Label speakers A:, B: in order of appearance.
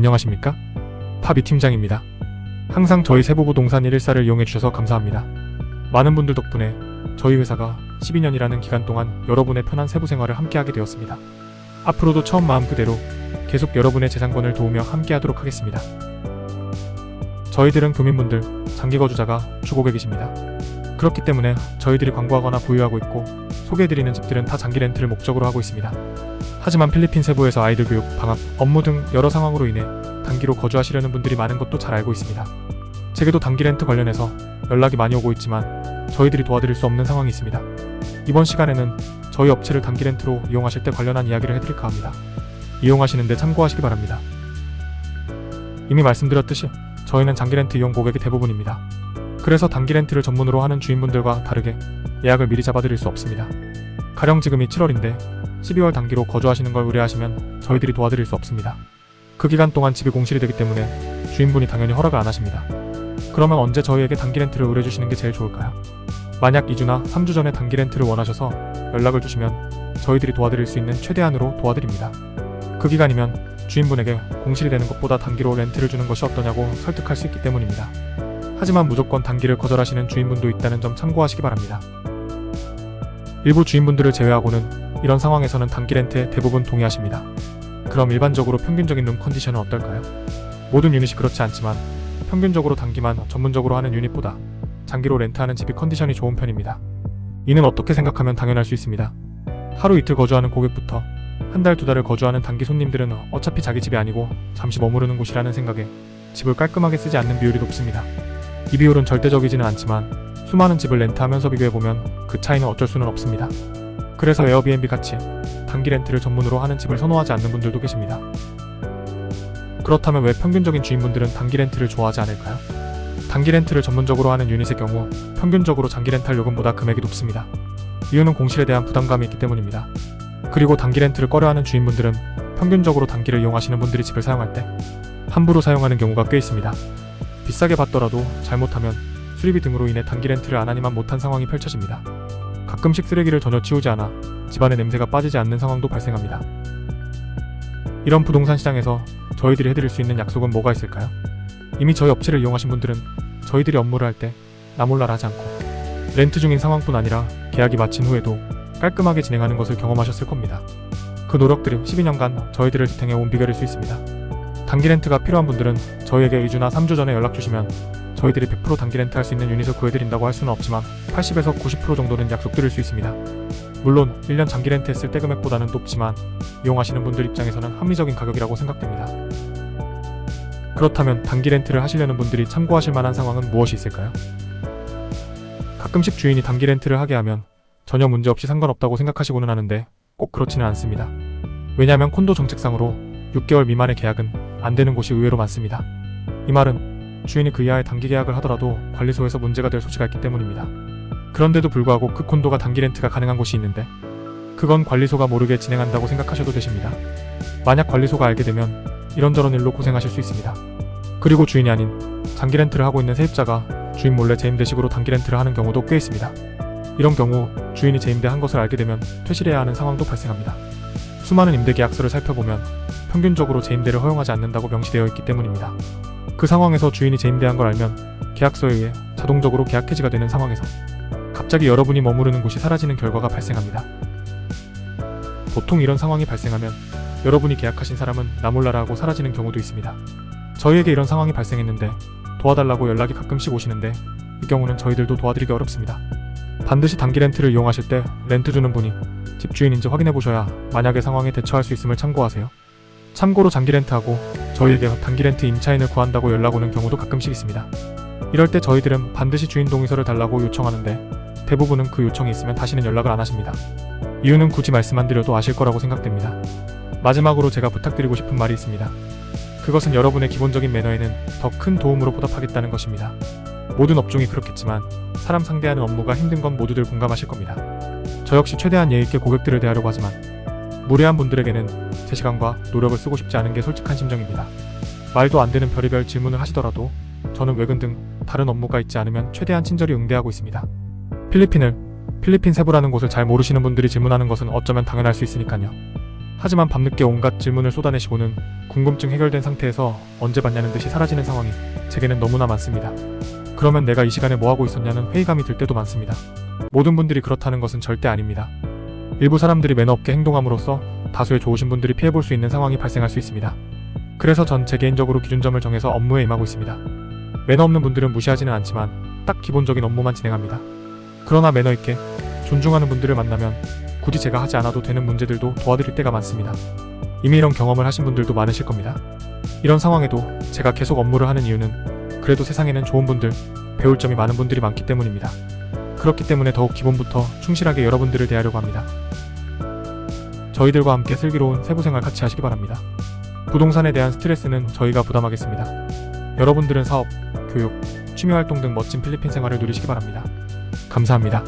A: 안녕하십니까? 파비 팀장입니다. 항상 저희 세부부동산 114를 이용해주셔서 감사합니다. 많은 분들 덕분에 저희 회사가 12년이라는 기간 동안 여러분의 편한 세부 생활을 함께하게 되었습니다. 앞으로도 처음 마음 그대로 계속 여러분의 재산권을 도우며 함께하도록 하겠습니다. 저희들은 교민분들, 장기거주자가 주고객이십니다. 그렇기 때문에 저희들이 광고하거나 보유하고 있고 소개해드리는 집들은 다 장기 렌트를 목적으로 하고 있습니다. 하지만 필리핀 세부에서 아이들 교육, 방학, 업무 등 여러 상황으로 인해 단기로 거주하시려는 분들이 많은 것도 잘 알고 있습니다. 제게도 단기 렌트 관련해서 연락이 많이 오고 있지만 저희들이 도와드릴 수 없는 상황이 있습니다. 이번 시간에는 저희 업체를 단기 렌트로 이용하실 때 관련한 이야기를 해드릴까 합니다. 이용하시는데 참고하시기 바랍니다. 이미 말씀드렸듯이 저희는 장기 렌트 이용 고객이 대부분입니다. 그래서 단기 렌트를 전문으로 하는 주인분들과 다르게 예약을 미리 잡아드릴 수 없습니다. 가령 지금이 7월인데 12월 단기로 거주하시는 걸 의뢰하시면 저희들이 도와드릴 수 없습니다. 그 기간 동안 집이 공실이 되기 때문에 주인분이 당연히 허락을 안 하십니다. 그러면 언제 저희에게 단기 렌트를 의뢰주시는 게 제일 좋을까요? 만약 2주나 3주 전에 단기 렌트를 원하셔서 연락을 주시면 저희들이 도와드릴 수 있는 최대한으로 도와드립니다. 그 기간이면 주인분에게 공실이 되는 것보다 단기로 렌트를 주는 것이 어떠냐고 설득할 수 있기 때문입니다. 하지만 무조건 단기를 거절하시는 주인분도 있다는 점 참고하시기 바랍니다. 일부 주인분들을 제외하고는 이런 상황에서는 단기 렌트에 대부분 동의하십니다. 그럼 일반적으로 평균적인 룸 컨디션은 어떨까요? 모든 유닛이 그렇지 않지만 평균적으로 단기만 전문적으로 하는 유닛보다 장기로 렌트하는 집이 컨디션이 좋은 편입니다. 이는 어떻게 생각하면 당연할 수 있습니다. 하루 이틀 거주하는 고객부터 한 달, 두 달을 거주하는 단기 손님들은 어차피 자기 집이 아니고 잠시 머무르는 곳이라는 생각에 집을 깔끔하게 쓰지 않는 비율이 높습니다. 이 비율은 절대적이지는 않지만 수많은 집을 렌트하면서 비교해보면 그 차이는 어쩔 수는 없습니다. 그래서 에어비앤비 같이 단기 렌트를 전문으로 하는 집을 선호하지 않는 분들도 계십니다. 그렇다면 왜 평균적인 주인분들은 단기 렌트를 좋아하지 않을까요? 단기 렌트를 전문적으로 하는 유닛의 경우 평균적으로 장기 렌탈 요금보다 금액이 높습니다. 이유는 공실에 대한 부담감이 있기 때문입니다. 그리고 단기 렌트를 꺼려하는 주인분들은 평균적으로 단기를 이용하시는 분들이 집을 사용할 때 함부로 사용하는 경우가 꽤 있습니다. 비싸게 받더라도 잘못하면 수리비 등으로 인해 단기 렌트를 안 하니만 못한 상황이 펼쳐집니다. 가끔씩 쓰레기를 전혀 치우지 않아 집안에 냄새가 빠지지 않는 상황도 발생합니다. 이런 부동산 시장에서 저희들이 해드릴 수 있는 약속은 뭐가 있을까요? 이미 저희 업체를 이용하신 분들은 저희들이 업무를 할 때 나몰라라 하지 않고 렌트 중인 상황뿐 아니라 계약이 마친 후에도 깔끔하게 진행하는 것을 경험하셨을 겁니다. 그 노력들이 12년간 저희들을 지탱해 온 비결일 수 있습니다. 단기 렌트가 필요한 분들은 저희에게 2주나 3주 전에 연락 주시면 저희들이 100% 단기 렌트 할 수 있는 유닛을 구해드린다고 할 수는 없지만 80에서 90% 정도는 약속드릴 수 있습니다. 물론 1년 장기 렌트 했을 때 금액보다는 높지만 이용하시는 분들 입장에서는 합리적인 가격이라고 생각됩니다. 그렇다면 단기 렌트를 하시려는 분들이 참고하실 만한 상황은 무엇이 있을까요? 가끔씩 주인이 단기 렌트를 하게 하면 전혀 문제없이 상관없다고 생각하시고는 하는데 꼭 그렇지는 않습니다. 왜냐하면 콘도 정책상으로 6개월 미만의 계약은 안 되는 곳이 의외로 많습니다. 이 말은 주인이 그 이하의 단기 계약을 하더라도 관리소에서 문제가 될 소지가 있기 때문입니다. 그런데도 불구하고 그 콘도가 단기 렌트가 가능한 곳이 있는데 그건 관리소가 모르게 진행한다고 생각하셔도 되십니다. 만약 관리소가 알게 되면 이런저런 일로 고생하실 수 있습니다. 그리고 주인이 아닌 장기 렌트를 하고 있는 세입자가 주인 몰래 재임대식으로 단기 렌트를 하는 경우도 꽤 있습니다. 이런 경우 주인이 재임대한 것을 알게 되면 퇴실해야 하는 상황도 발생합니다. 수많은 임대계약서를 살펴보면 평균적으로 재임대를 허용하지 않는다고 명시되어 있기 때문입니다. 그 상황에서 주인이 재임대한 걸 알면 계약서에 의해 자동적으로 계약 해지가 되는 상황에서 갑자기 여러분이 머무르는 곳이 사라지는 결과가 발생합니다. 보통 이런 상황이 발생하면 여러분이 계약하신 사람은 나몰라라 하고 사라지는 경우도 있습니다. 저희에게 이런 상황이 발생했는데 도와달라고 연락이 가끔씩 오시는데 이 경우는 저희들도 도와드리기 어렵습니다. 반드시 단기 렌트를 이용하실 때 렌트 주는 분이 집주인인지 확인해보셔야 만약의 상황에 대처할 수 있음을 참고하세요. 참고로 장기 렌트하고 저희에게 단기 렌트 임차인을 구한다고 연락 오는 경우도 가끔씩 있습니다. 이럴 때 저희들은 반드시 주인 동의서를 달라고 요청하는데 대부분은 그 요청이 있으면 다시는 연락을 안 하십니다. 이유는 굳이 말씀 안 드려도 아실 거라고 생각됩니다. 마지막으로 제가 부탁드리고 싶은 말이 있습니다. 그것은 여러분의 기본적인 매너에는 더 큰 도움으로 보답하겠다는 것입니다. 모든 업종이 그렇겠지만 사람 상대하는 업무가 힘든 건 모두들 공감하실 겁니다. 저 역시 최대한 예의 있게 고객들을 대하려고 하지만 무례한 분들에게는 제 시간과 노력을 쓰고 싶지 않은 게 솔직한 심정입니다. 말도 안 되는 별의별 질문을 하시더라도 저는 외근 등 다른 업무가 있지 않으면 최대한 친절히 응대하고 있습니다. 필리핀 세부라는 곳을 잘 모르시는 분들이 질문하는 것은 어쩌면 당연할 수 있으니까요. 하지만 밤늦게 온갖 질문을 쏟아내시고는 궁금증 해결된 상태에서 언제 봤냐는 듯이 사라지는 상황이 제게는 너무나 많습니다. 그러면 내가 이 시간에 뭐하고 있었냐는 회의감이 들 때도 많습니다. 모든 분들이 그렇다는 것은 절대 아닙니다. 일부 사람들이 매너 없게 행동함으로써 다수의 좋으신 분들이 피해볼 수 있는 상황이 발생할 수 있습니다. 그래서 전 제 개인적으로 기준점을 정해서 업무에 임하고 있습니다. 매너 없는 분들은 무시하지는 않지만 딱 기본적인 업무만 진행합니다. 그러나 매너 있게 존중하는 분들을 만나면 굳이 제가 하지 않아도 되는 문제들도 도와드릴 때가 많습니다. 이미 이런 경험을 하신 분들도 많으실 겁니다. 이런 상황에도 제가 계속 업무를 하는 이유는 그래도 세상에는 좋은 분들, 배울 점이 많은 분들이 많기 때문입니다. 그렇기 때문에 더욱 기본부터 충실하게 여러분들을 대하려고 합니다. 저희들과 함께 슬기로운 세부생활 같이 하시기 바랍니다. 부동산에 대한 스트레스는 저희가 부담하겠습니다. 여러분들은 사업, 교육, 취미활동 등 멋진 필리핀 생활을 누리시기 바랍니다. 감사합니다.